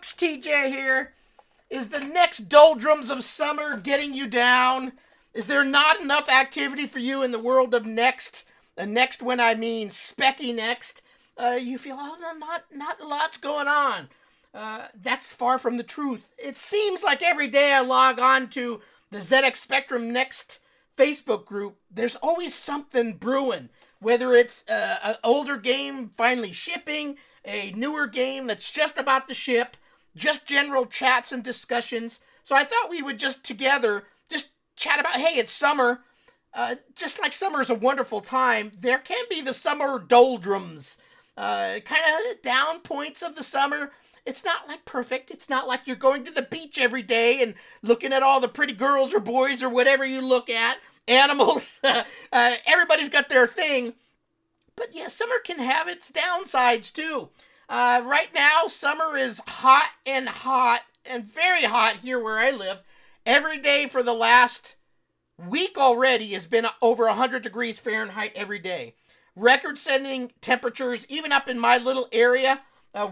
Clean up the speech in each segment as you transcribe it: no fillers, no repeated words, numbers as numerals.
folks, TJ here. Is the next doldrums of summer getting you down? Is there not enough activity for you in the world of Next? Next when I mean Speccy Next. You feel, not a lot's going on. That's far from the truth. It seems like every day I log on to the ZXSpectrum Next Facebook group, there's always something brewing. Whether it's an older game finally shipping, a newer game that's just about to ship, just general chats and discussions. So I thought we would just together just chat about, hey, it's summer. Just like summer is a wonderful time, there can be the summer doldrums. Kind of down points of the summer. It's not like perfect. It's not like you're going to the beach every day and looking at all the pretty girls or boys or whatever you look at. Animals. Everybody's got their thing. But yeah, summer can have its downsides too. Right now, summer is hot and very hot here where I live. Every day for the last week already has been over 100 degrees Fahrenheit every day. Record-setting temperatures, even up in my little area.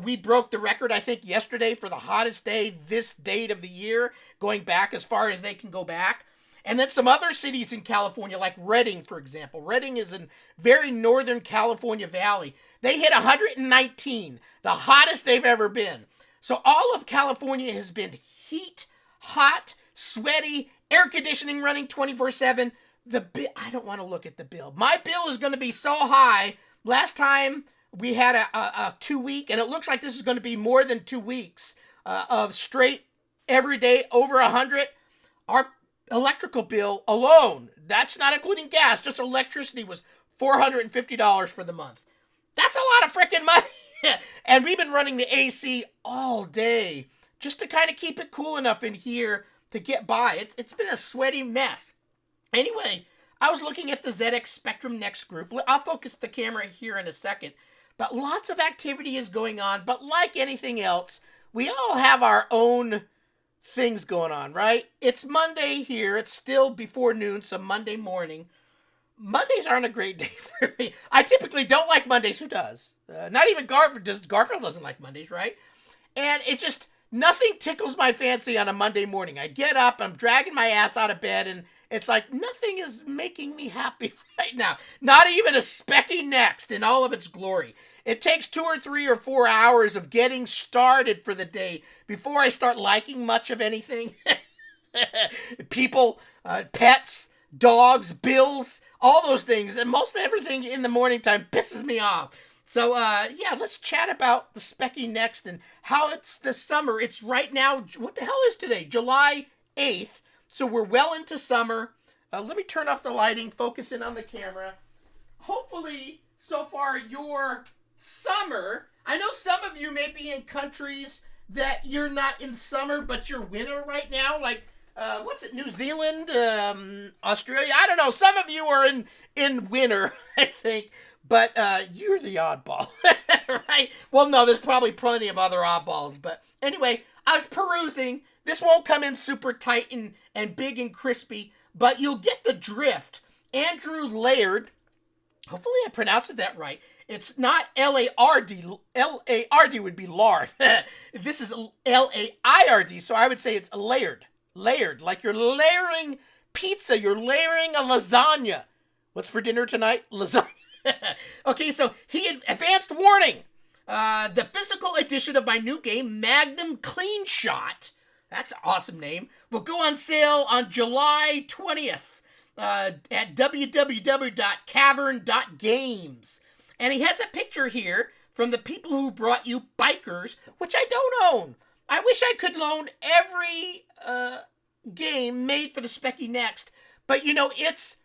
We broke the record, I think, yesterday for the hottest day this date of the year, going back as far as they can go back. And then some other cities in California, like Redding, for example. Redding is in very northern California Valley. They hit 119, the hottest they've ever been. So all of California has been heat, hot, sweaty, air conditioning running 24/7. I don't want to look at the bill. My bill is going to be so high. Last time we had a 2 week, and it looks like this is going to be more than 2 weeks of straight every day over 100. Our electrical bill alone, that's not including gas, just electricity, was $450 for the month. That's a lot of freaking money. And we've been running the AC all day just to kind of keep it cool enough in here to get by. It's been a sweaty mess. Anyway, I was looking at the ZXSpectrum Next group. I'll focus the camera here in a second. But lots of activity is going on. But like anything else, we all have our own things going on, right? It's Monday here. It's still before noon, so Monday morning. Mondays aren't a great day for me. I typically don't like Mondays. Who does? Not even Garfield does. Garfield doesn't like Mondays, right? And it just, nothing tickles my fancy on a Monday morning. I get up, I'm dragging my ass out of bed, and it's like nothing is making me happy right now. Not even a Speccy Next in all of its glory. It takes 2 or 3 or 4 hours of getting started for the day before I start liking much of anything. People, pets, dogs, bills, all those things. And most everything in the morning time pisses me off. So, yeah, let's chat about the Speccy Next and how it's the summer. It's right now, what the hell is today? July 8th. So we're well into summer. Let me turn off the lighting, focus in on the camera. Hopefully, so far, your summer, I know some of you may be in countries that you're not in summer, but you're winter right now, like, New Zealand, Australia, I don't know, some of you are in winter, I think, but you're the oddball, right? Well, no, there's probably plenty of other oddballs, but anyway, I was perusing. This won't come in super tight and big and crispy, but you'll get the drift. Andrew Laird, hopefully I pronounced that right. It's not L-A-R-D. L-A-R-D would be lard. This is L-A-I-R-D, so I would say it's layered. Layered, like you're layering pizza. You're layering a lasagna. What's for dinner tonight? Lasagna. Okay, so he had advanced warning. The physical edition of my new game, Magnum Clean Shot, that's an awesome name, will go on sale on July 20th at www.cavern.games. And he has a picture here from the people who brought you Bikers, which I don't own. I wish I could loan every game made for the Speccy Next, but you know, it's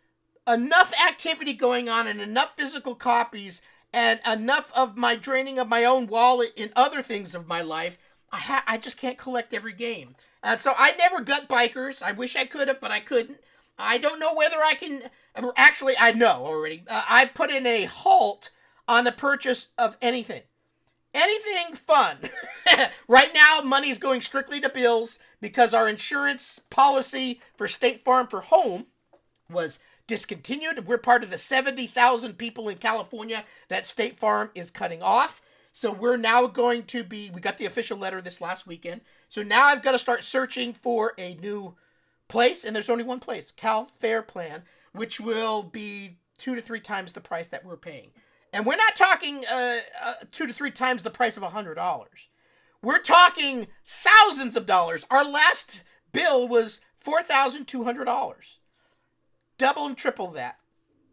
enough activity going on and enough physical copies and enough of my draining of my own wallet in other things of my life. I just can't collect every game. So I never got Bikers. I wish I could have, but I couldn't. I don't know whether I can. Actually, I know already. I put in a halt on the purchase of anything. Anything fun. Right now, money's going strictly to bills because our insurance policy for State Farm for home was discontinued. We're part of the 70,000 people in California that State Farm is cutting off. So we're now going to be, we got the official letter this last weekend. So now I've got to start searching for a new place. And there's only one place, Cal Fair Plan, which will be 2 to 3 times the price that we're paying. And we're not talking 2 to 3 times the price of $100. We're talking thousands of dollars. Our last bill was $4,200. Double and triple that.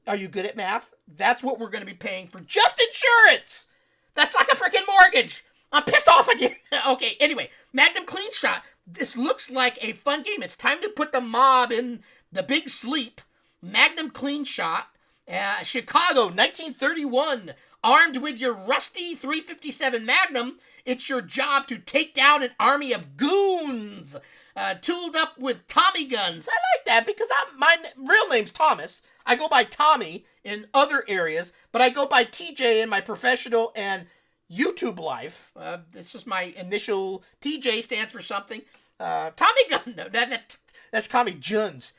Are you good at math? That's what we're going to be paying for just insurance. That's like a freaking mortgage. I'm pissed off again. Okay, anyway, Magnum Clean Shot. This looks like a fun game. It's time to put the mob in the big sleep. Magnum Clean Shot. Chicago, 1931. Armed with your rusty 357 Magnum, it's your job to take down an army of goons. Tooled up with Tommy guns. I like that because my real name's Thomas. I go by Tommy in other areas, but I go by TJ in my professional and YouTube life. This is my initial. TJ stands for something. Tommy gun. No, that's Tommy Juns.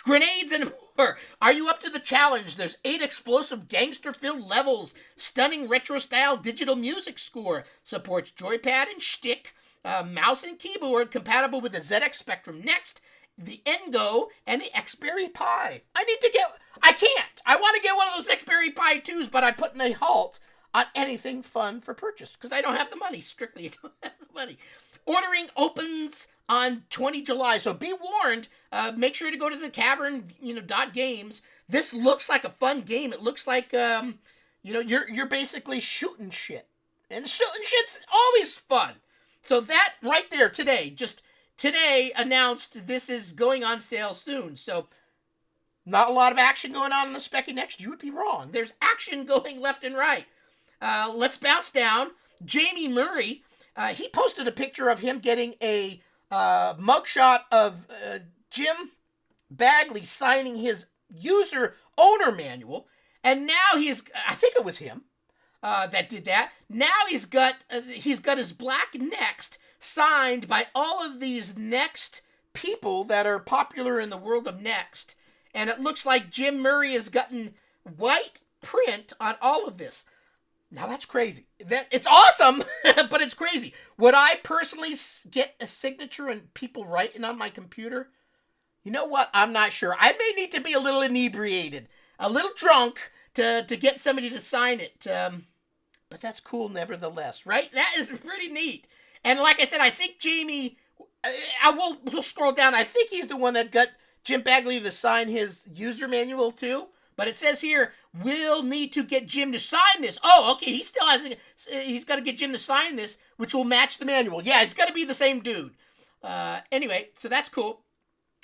Grenades and more. Are you up to the challenge? There's 8 explosive gangster-filled levels. Stunning retro-style digital music score. Supports joypad and shtick. Mouse and keyboard compatible with the ZXSpectrum Next, the Ngo, and the Xberry Pi. I can't. I want to get one of those Xberry Pi 2s, but I'm putting a halt on anything fun for purchase because I don't have the money. Strictly, I don't have the money. Ordering opens on 20 July, so be warned. Make sure to go to the cavern, .games. This looks like a fun game. It looks like, you're basically shooting shit. And shooting shit's always fun. So that right there today, just today announced this is going on sale soon. So not a lot of action going on in the Speccy Next. You would be wrong. There's action going left and right. Let's bounce down. Jamie Murray, he posted a picture of him getting a mugshot of Jim Bagley signing his user owner manual. And now I think it was him. That did that. Now he's got his black Next signed by all of these Next people that are popular in the world of Next, and it looks like Jim Murray has gotten white print on all of this. Now that's crazy. It's awesome, but it's crazy. Would I personally get a signature and people writing on my computer? You know what? I'm not sure. I may need to be a little inebriated, a little drunk to get somebody to sign it. But that's cool nevertheless, right? That is pretty neat. And like I said, I think Jamie, we'll scroll down. I think he's the one that got Jim Bagley to sign his user manual too. But it says here, we'll need to get Jim to sign this. Oh, okay, he's got to get Jim to sign this, which will match the manual. Yeah, it's got to be the same dude. Anyway, so that's cool.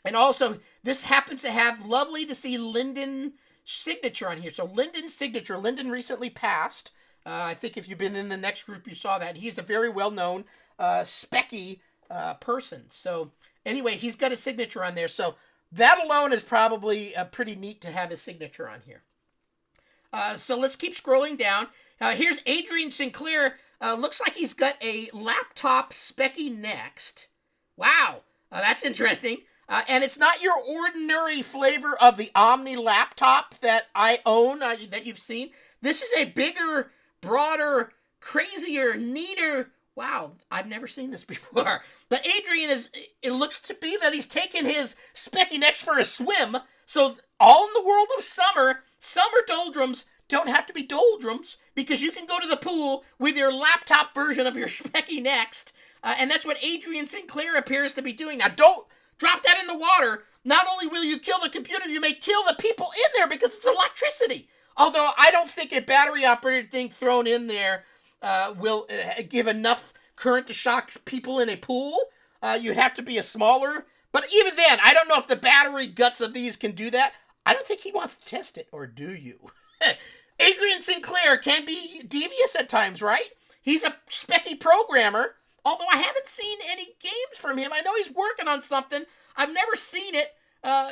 And also, this happens to have lovely to see Lyndon's signature on here. So Lyndon's signature, Lyndon recently passed. I think if you've been in the Next group, you saw that. He's a very well-known Speccy person. So anyway, he's got a signature on there. So that alone is probably pretty neat to have his signature on here. So let's keep scrolling down. Here's Adrian Sinclair. Looks like he's got a laptop Speccy Next. Wow, that's interesting. And it's not your ordinary flavor of the Omni laptop that I own, that you've seen. This is a bigger, broader, crazier, neater. Wow, I've never seen this before. But Adrian it looks to be that he's taken his Speccy Next for a swim. So all in the world of summer doldrums don't have to be doldrums because you can go to the pool with your laptop version of your Speccy Next. And that's what Adrian Sinclair appears to be doing. Now, don't drop that in the water. Not only will you kill the computer, you may kill the people in there because it's electricity. Although I don't think a battery-operated thing thrown in there will give enough current to shock people in a pool. You'd have to be a smaller. But even then, I don't know if the battery guts of these can do that. I don't think he wants to test it, or do you? Adrian Sinclair can be devious at times, right? He's a Speccy programmer. Although I haven't seen any games from him. I know he's working on something. I've never seen it.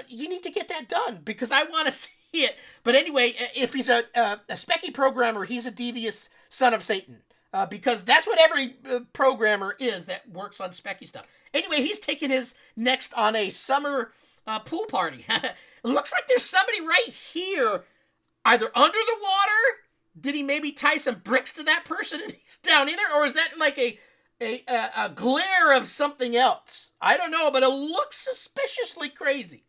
You need to get that done because I want to see it. But anyway, if he's a Speccy programmer, he's a devious son of Satan. Because that's what every programmer is that works on Speccy stuff. Anyway, he's taking his Next on a summer pool party. It looks like there's somebody right here, either under the water Did he maybe tie some bricks to that person and he's down in there? Or is that like a glare of something else? I don't know, but it looks suspiciously crazy.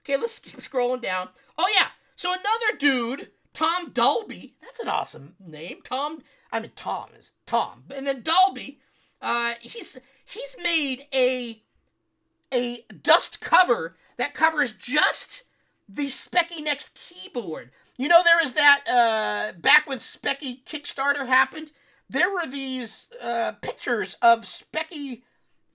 Okay, let's keep scrolling down. Oh, yeah. So another dude, Tom Dolby. That's an awesome name. Tom is Tom. And then Dolby, he's made a dust cover that covers just the Speccy Next keyboard. You know, there was that, back when Speccy Kickstarter happened, there were these pictures of Speccy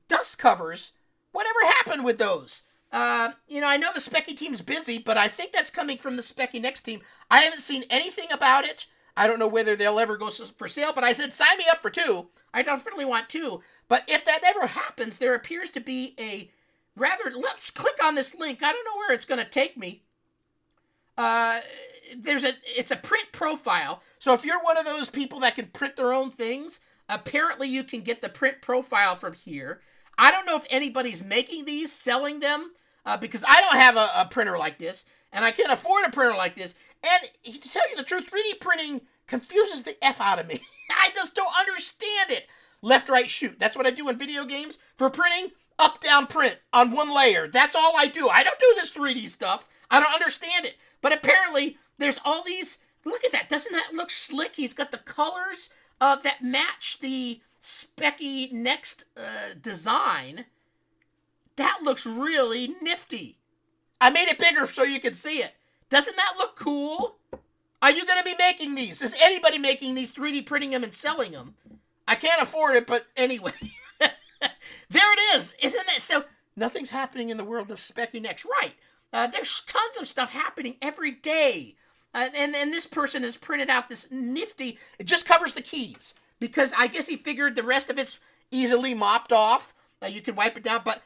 dust covers. Whatever happened with those? I know the Speccy team's busy, but I think that's coming from the Speccy Next team. I haven't seen anything about it. I don't know whether they'll ever go for sale, but I said, sign me up for 2. I definitely want 2. But if that ever happens, there appears to be let's click on this link. I don't know where it's going to take me. It's a print profile. So if you're one of those people that can print their own things, apparently you can get the print profile from here. I don't know if anybody's making these, selling them, because I don't have a printer like this, and I can't afford a printer like this. And to tell you the truth, 3D printing confuses the F out of me. I just don't understand it. Left, right, shoot. That's what I do in video games. For printing, up, down, print on one layer. That's all I do. I don't do this 3D stuff. I don't understand it. But apparently, there's all these... Look at that. Doesn't that look slick? He's got the colors that match the Speccy Next design. That looks really nifty. I made it bigger so you can see it. Doesn't that look cool? Are you going to be making these? Is anybody making these, 3D printing them and selling them? I can't afford it, but anyway. There it is. Isn't it? So nothing's happening in the world of Speccy Next. Right. There's tons of stuff happening every day. And this person has printed out this nifty... It just covers the keys. Because I guess he figured the rest of it's easily mopped off. You can wipe it down. But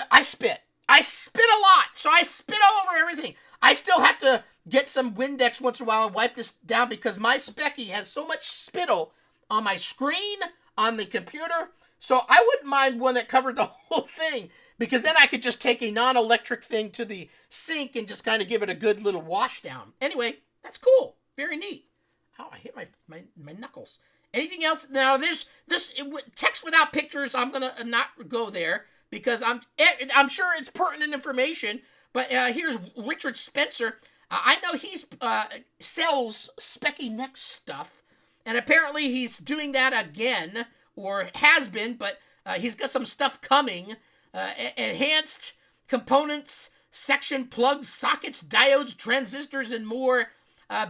I spit. I spit a lot. So I spit all over everything. I still have to get some Windex once in a while and wipe this down because my Speccy has so much spittle on my screen, on the computer. So I wouldn't mind one that covered the whole thing because then I could just take a non-electric thing to the sink and just kind of give it a good little wash down. Anyway, that's cool. Very neat. Oh, I hit my knuckles. Anything else? Now, there's this text without pictures. I'm going to not go there because I'm sure it's pertinent information. But here's Richard Spencer. I know he sells Speccy Next stuff. And apparently he's doing that again, or has been, but he's got some stuff coming. Enhanced components, section plugs, sockets, diodes, transistors, and more.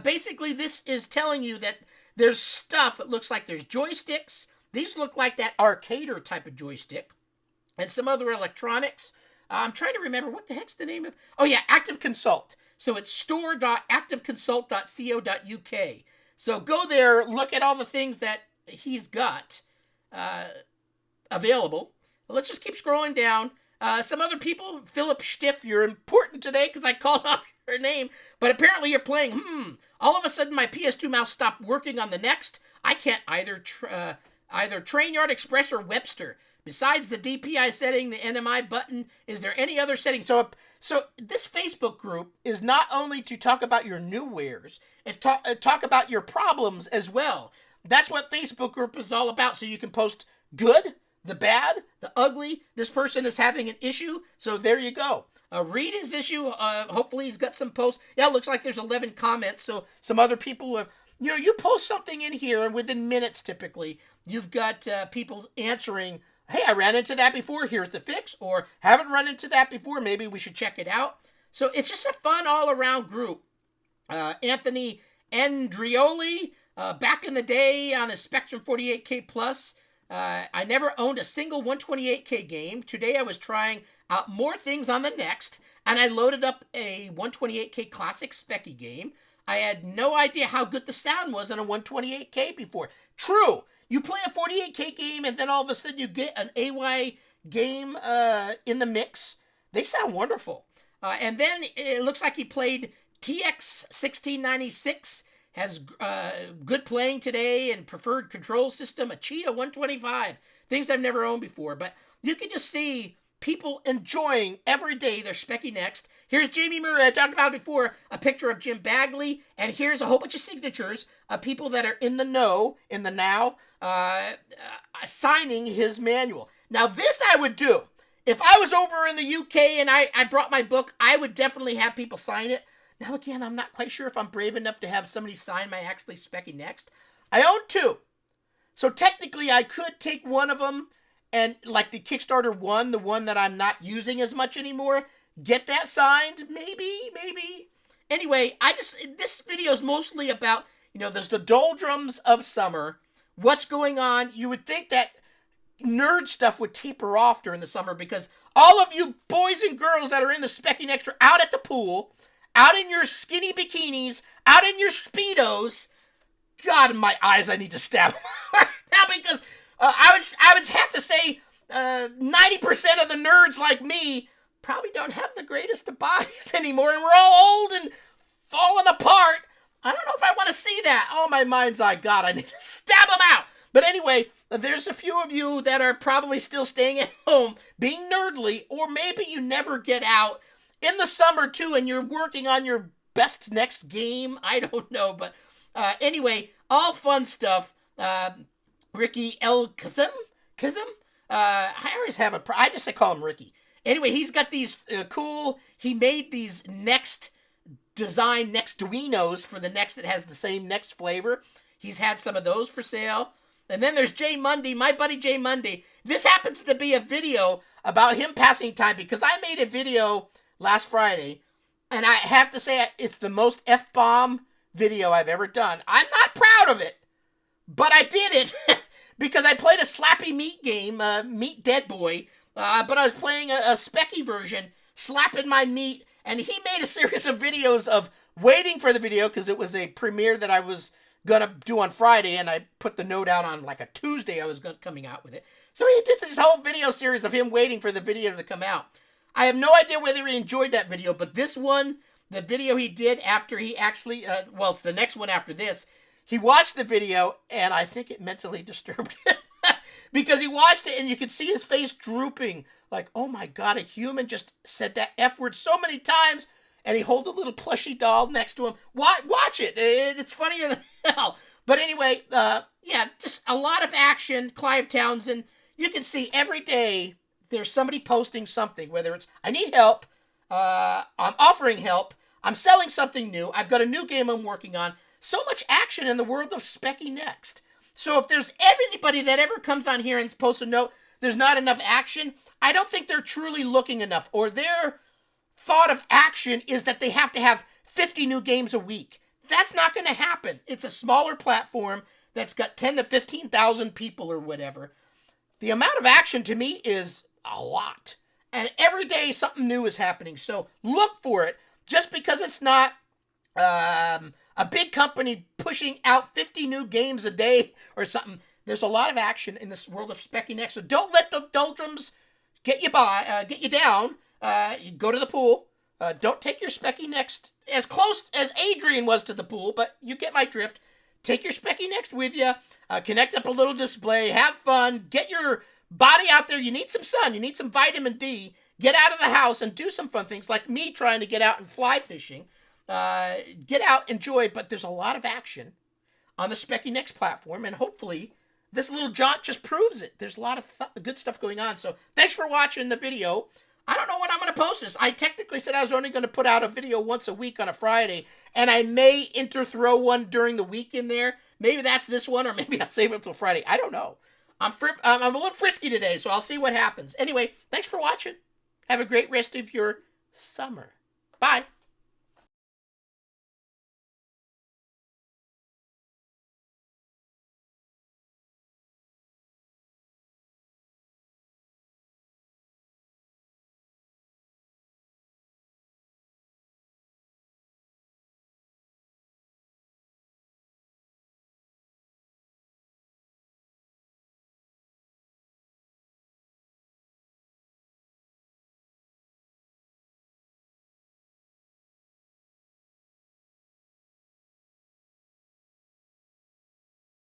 Basically, this is telling you that there's stuff. It looks like there's joysticks. These look like that arcader type of joystick. And some other electronics. I'm trying to remember, what the heck's the name of... Oh, yeah, Active Consult. So it's store.activeconsult.co.uk. So go there, look at all the things that he's got available. Let's just keep scrolling down. Some other people, Philip Stiff, you're important today because I called off your name, but apparently you're playing, all of a sudden my PS2 mouse stopped working on the Next. I can't either Trainyard, Express, or Webster. Besides the DPI setting, the NMI button, is there any other setting? So this Facebook group is not only to talk about your new wares, it's talk about your problems as well. That's what Facebook group is all about. So you can post good, the bad, the ugly. This person is having an issue, so there you go. Read his issue. Hopefully he's got some posts. Yeah, it looks like there's 11 comments, so some other people are... you post something in here, and within minutes, typically, you've got people answering... Hey, I ran into that before, here's the fix, or haven't run into that before, maybe we should check it out. So it's just a fun all-around group. Anthony Andrioli, back in the day on a Spectrum 48K Plus, I never owned a single 128K game. Today I was trying out more things on the Next, and I loaded up a 128K Classic Speccy game. I had no idea how good the sound was on a 128K before. True. You play a 48K game, and then all of a sudden you get an AY game in the mix. They sound wonderful. And then it looks like he played TX 1696, has good playing today, and preferred control system, a Cheetah 125. Things I've never owned before. But you can just see people enjoying every day their Speccy Next. Here's Jamie Murray. I talked about it before. A picture of Jim Bagley. And here's a whole bunch of signatures of people that are in the know, in the now, signing his manual. Now, this I would do. If I was over in the UK and I brought my book, I would definitely have people sign it. Now, again, I'm not quite sure if I'm brave enough to have somebody sign my actually Speccy Next. I own 2. So technically, I could take one of them and, like the Kickstarter one, the one that I'm not using as much anymore, get that signed. Maybe. Anyway, this video is mostly about, there's the doldrums of summer. What's going on? You would think that nerd stuff would taper off during the summer because all of you boys and girls that are in the Speccy Next are out at the pool, out in your skinny bikinis, out in your Speedos. God, in my eyes, I need to stab them now because I would have to say 90% of the nerds like me probably don't have the greatest of bodies anymore, and we're all old and falling apart. I don't know if I want to see that. Oh, my mind's eye. God, I need to stab them out. But anyway, there's a few of you that are probably still staying at home, being nerdly, or maybe you never get out in the summer, too, and you're working on your best next game. I don't know, but anyway, all fun stuff. Ricky L. Kazim? I always have I just call him Ricky. Anyway, he's got these he made these Next design Nextduinos for the Next that has the same Next flavor. He's had some of those for sale. And then there's Jay Mundy, my buddy Jay Mundy. This happens to be a video about him passing time because I made a video last Friday, and I have to say it's the most F-bomb video I've ever done. I'm not proud of it, but I did it because I played a slappy meat game, Meat Dead Boy, but I was playing a Speccy version, slapping my meat, and he made a series of videos of waiting for the video because it was a premiere that I was going to do on Friday, and I put the note out on like a Tuesday I was coming out with it. So he did this whole video series of him waiting for the video to come out. I have no idea whether he enjoyed that video, but this one, the video he did after he actually, it's the next one after this, he watched the video, and I think it mentally disturbed him. Because he watched it, and you could see his face drooping, like, oh my God, a human just said that F word so many times, and he holds a little plushy doll next to him. Watch it. It's funnier than hell. But anyway, just a lot of action. Clive Townsend. You can see every day there's somebody posting something, whether it's, I need help, I'm offering help, I'm selling something new, I've got a new game I'm working on. So much action in the world of Speccy Next. So if there's anybody that ever comes on here and posts a note, there's not enough action, I don't think they're truly looking enough, or their thought of action is that they have to have 50 new games a week. That's not going to happen. It's a smaller platform that's got 10 to 15,000 people or whatever. The amount of action to me is a lot. And every day something new is happening. So look for it. Just because it's not a big company pushing out 50 new games a day or something, there's a lot of action in this world of Speccy Next. So don't let the doldrums get you down. You go to the pool. Don't take your Speccy Next as close as Adrian was to the pool, but you get my drift. Take your Speccy Next with you. Connect up a little display. Have fun. Get your body out there. You need some sun. You need some vitamin D. Get out of the house and do some fun things like me trying to get out and fly fishing. Get out, enjoy, but there's a lot of action on the Speccy Next platform, and hopefully this little jaunt just proves it. There's a lot of good stuff going on. So thanks for watching the video. I don't know when I'm going to post this. I technically said I was only going to put out a video once a week on a Friday, and I may throw one during the week in there. Maybe that's this one, or maybe I'll save it until Friday. I don't know. I'm a little frisky today, so I'll see what happens. Anyway, thanks for watching. Have a great rest of your summer. Bye.